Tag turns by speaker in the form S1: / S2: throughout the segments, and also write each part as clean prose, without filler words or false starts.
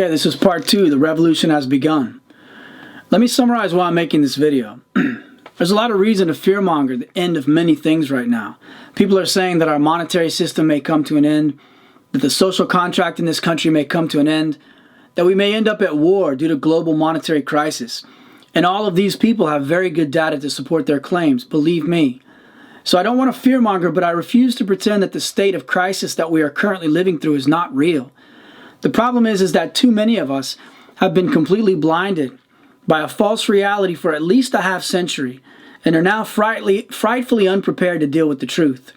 S1: Okay, this is part 2. The revolution has begun. Let me summarize why I'm making this video. There's a lot of reason to fearmonger the end of many things right now. People are saying that our monetary system may come to an end, that the social contract in this country may come to an end, that we may end up at war due to global monetary crisis. And all of these people have very good data to support their claims, believe me. So I don't want to fearmonger, but I refuse to pretend that the state of crisis that we are currently living through is not real. The problem is that too many of us have been completely blinded by a false reality for at least a half century and are now frightfully unprepared to deal with the truth.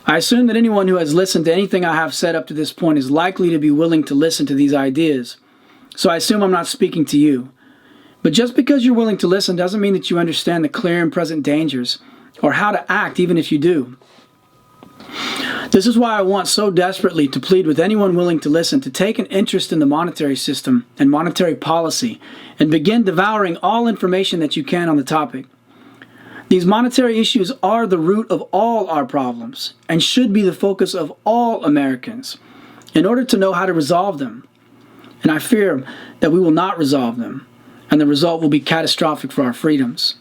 S1: I assume that anyone who has listened to anything I have said up to this point is likely to be willing to listen to these ideas. So I assume I'm not speaking to you. But just because you're willing to listen doesn't mean that you understand the clear and present dangers or how to act even if you do. This is why I want so desperately to plead with anyone willing to listen to take an interest in the monetary system and monetary policy and begin devouring all information that you can on the topic. These monetary issues are the root of all our problems and should be the focus of all Americans in order to know how to resolve them. And I fear that we will not resolve them, and the result will be catastrophic for our freedoms.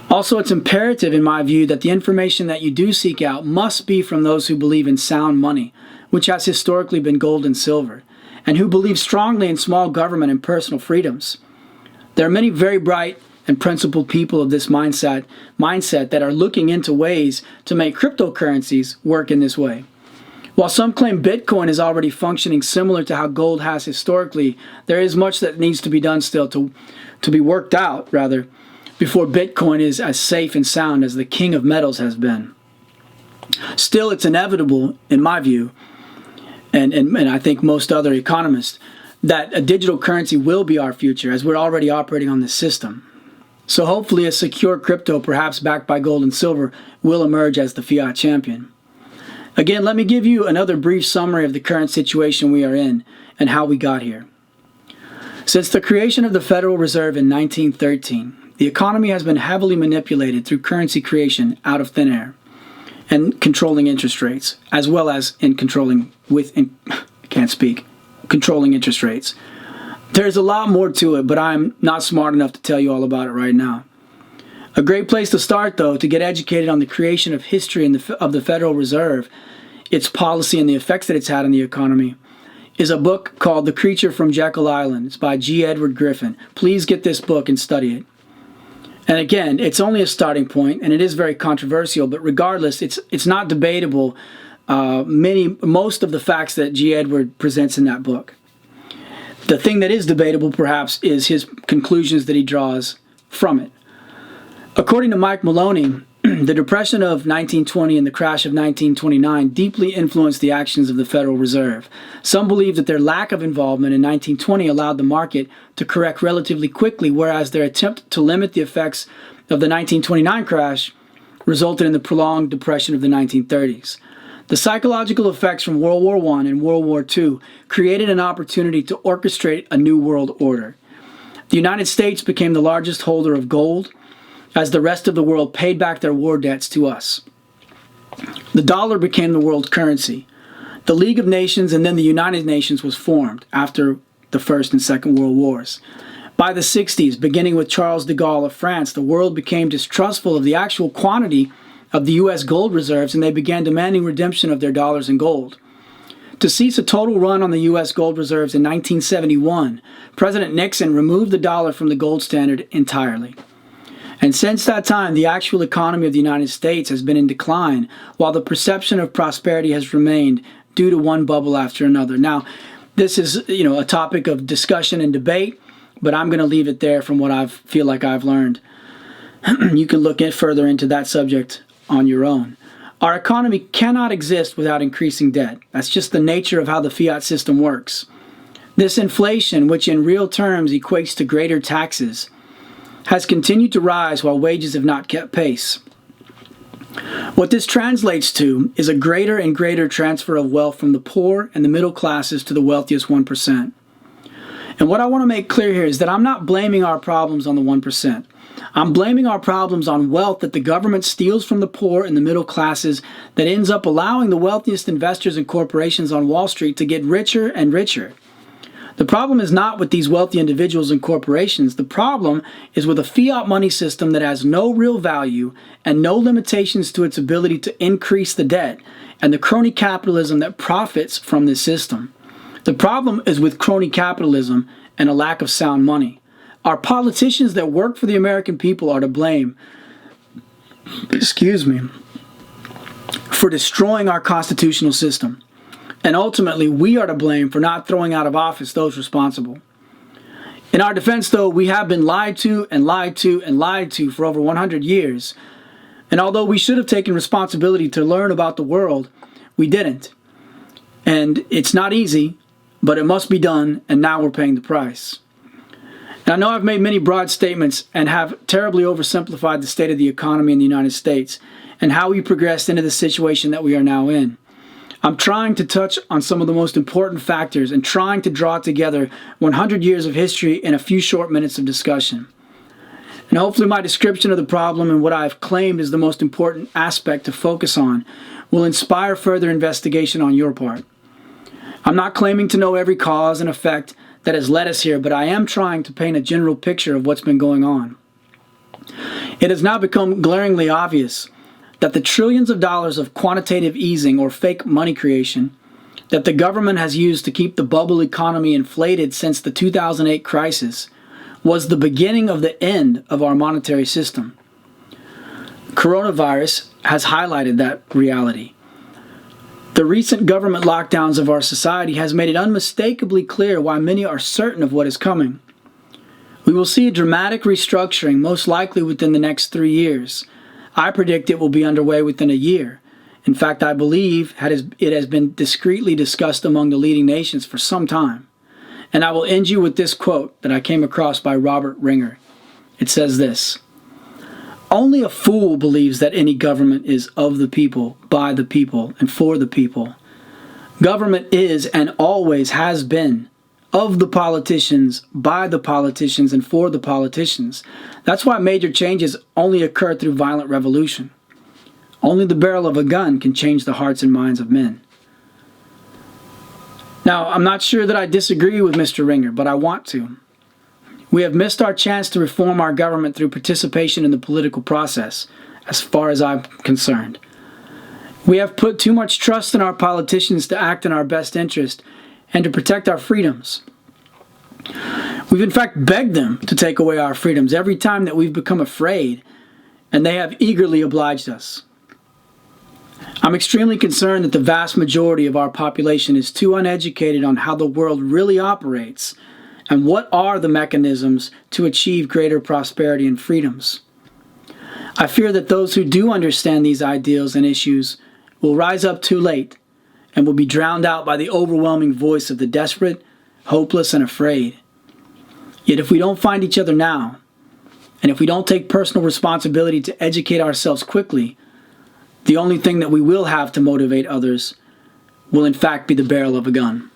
S1: Also, it's imperative, in my view, that the information that you do seek out must be from those who believe in sound money, which has historically been gold and silver, and who believe strongly in small government and personal freedoms. There are many very bright and principled people of this mindset that are looking into ways to make cryptocurrencies work in this way. While some claim Bitcoin is already functioning similar to how gold has historically, there is much that needs to be done still to be worked out, rather, before Bitcoin is as safe and sound as the king of metals has been. Still, it's inevitable, in my view, and I think most other economists, that a digital currency will be our future, as we're already operating on this system. So hopefully a secure crypto, perhaps backed by gold and silver, will emerge as the fiat champion. Again, let me give you another brief summary of the current situation we are in and how we got here. Since the creation of the Federal Reserve in 1913, the economy has been heavily manipulated through currency creation out of thin air and controlling interest rates, as well as controlling interest rates. There's a lot more to it, but I'm not smart enough to tell you all about it right now. A great place to start, though, to get educated on the creation of history of the Federal Reserve, its policy and the effects that it's had on the economy, is a book called The Creature from Jekyll Island. It's by G. Edward Griffin. Please get this book and study it. And again, it's only a starting point, and it is very controversial, but regardless, it's not debatable, most of the facts that G. Edward presents in that book. The thing that is debatable, perhaps, is his conclusions that he draws from it. According to Mike Maloney, the Depression of 1920 and the crash of 1929 deeply influenced the actions of the Federal Reserve. Some believe that their lack of involvement in 1920 allowed the market to correct relatively quickly, whereas their attempt to limit the effects of the 1929 crash resulted in the prolonged depression of the 1930s. The psychological effects from World War I and World War II created an opportunity to orchestrate a new world order. The United States became the largest holder of gold, as the rest of the world paid back their war debts to us. The dollar became the world currency. The League of Nations and then the United Nations was formed after the First and Second World Wars. By the 60s, beginning with Charles de Gaulle of France, the world became distrustful of the actual quantity of the U.S. gold reserves, and they began demanding redemption of their dollars and gold. To cease a total run on the U.S. gold reserves in 1971, President Nixon removed the dollar from the gold standard entirely. And since that time, the actual economy of the United States has been in decline, while the perception of prosperity has remained due to one bubble after another. Now, this is, a topic of discussion and debate, but I'm going to leave it there from what I feel like I've learned. You can look further into that subject on your own. Our economy cannot exist without increasing debt. That's just the nature of how the fiat system works. This inflation, which in real terms equates to greater taxes, has continued to rise while wages have not kept pace. What this translates to is a greater and greater transfer of wealth from the poor and the middle classes to the wealthiest 1%. And what I want to make clear here is that I'm not blaming our problems on the 1%. I'm blaming our problems on wealth that the government steals from the poor and the middle classes that ends up allowing the wealthiest investors and corporations on Wall Street to get richer and richer. The problem is not with these wealthy individuals and corporations. The problem is with a fiat money system that has no real value and no limitations to its ability to increase the debt, and the crony capitalism that profits from this system. The problem is with crony capitalism and a lack of sound money. Our politicians that work for the American people are to blame, for destroying our constitutional system. And ultimately, we are to blame for not throwing out of office those responsible. In our defense, though, we have been lied to and lied to and lied to for over 100 years. And although we should have taken responsibility to learn about the world, we didn't. And it's not easy, but it must be done, and now we're paying the price. And I know I've made many broad statements and have terribly oversimplified the state of the economy in the United States and how we progressed into the situation that we are now in. I'm trying to touch on some of the most important factors and trying to draw together 100 years of history in a few short minutes of discussion. And hopefully my description of the problem and what I've claimed is the most important aspect to focus on will inspire further investigation on your part. I'm not claiming to know every cause and effect that has led us here, but I am trying to paint a general picture of what's been going on. It has now become glaringly obvious that the trillions of dollars of quantitative easing or fake money creation that the government has used to keep the bubble economy inflated since the 2008 crisis was the beginning of the end of our monetary system. Coronavirus has highlighted that reality. The recent government lockdowns of our society has made it unmistakably clear why many are certain of what is coming. We will see a dramatic restructuring, most likely within the next 3 years. I predict it will be underway within a year. In fact, I believe it has been discreetly discussed among the leading nations for some time. And I will end you with this quote that I came across by Robert Ringer. It says this: "Only a fool believes that any government is of the people, by the people, and for the people. Government is and always has been of the politicians, by the politicians, and for the politicians. That's why major changes only occur through violent revolution. Only the barrel of a gun can change the hearts and minds of men." Now, I'm not sure that I disagree with Mr. Ringer, but I want to. We have missed our chance to reform our government through participation in the political process, as far as I'm concerned. We have put too much trust in our politicians to act in our best interest and to protect our freedoms. We've in fact begged them to take away our freedoms every time that we've become afraid, and they have eagerly obliged us. I'm extremely concerned that the vast majority of our population is too uneducated on how the world really operates and what are the mechanisms to achieve greater prosperity and freedoms. I fear that those who do understand these ideals and issues will rise up too late and will be drowned out by the overwhelming voice of the desperate, hopeless, and afraid. Yet if we don't find each other now, and if we don't take personal responsibility to educate ourselves quickly, the only thing that we will have to motivate others will in fact be the barrel of a gun.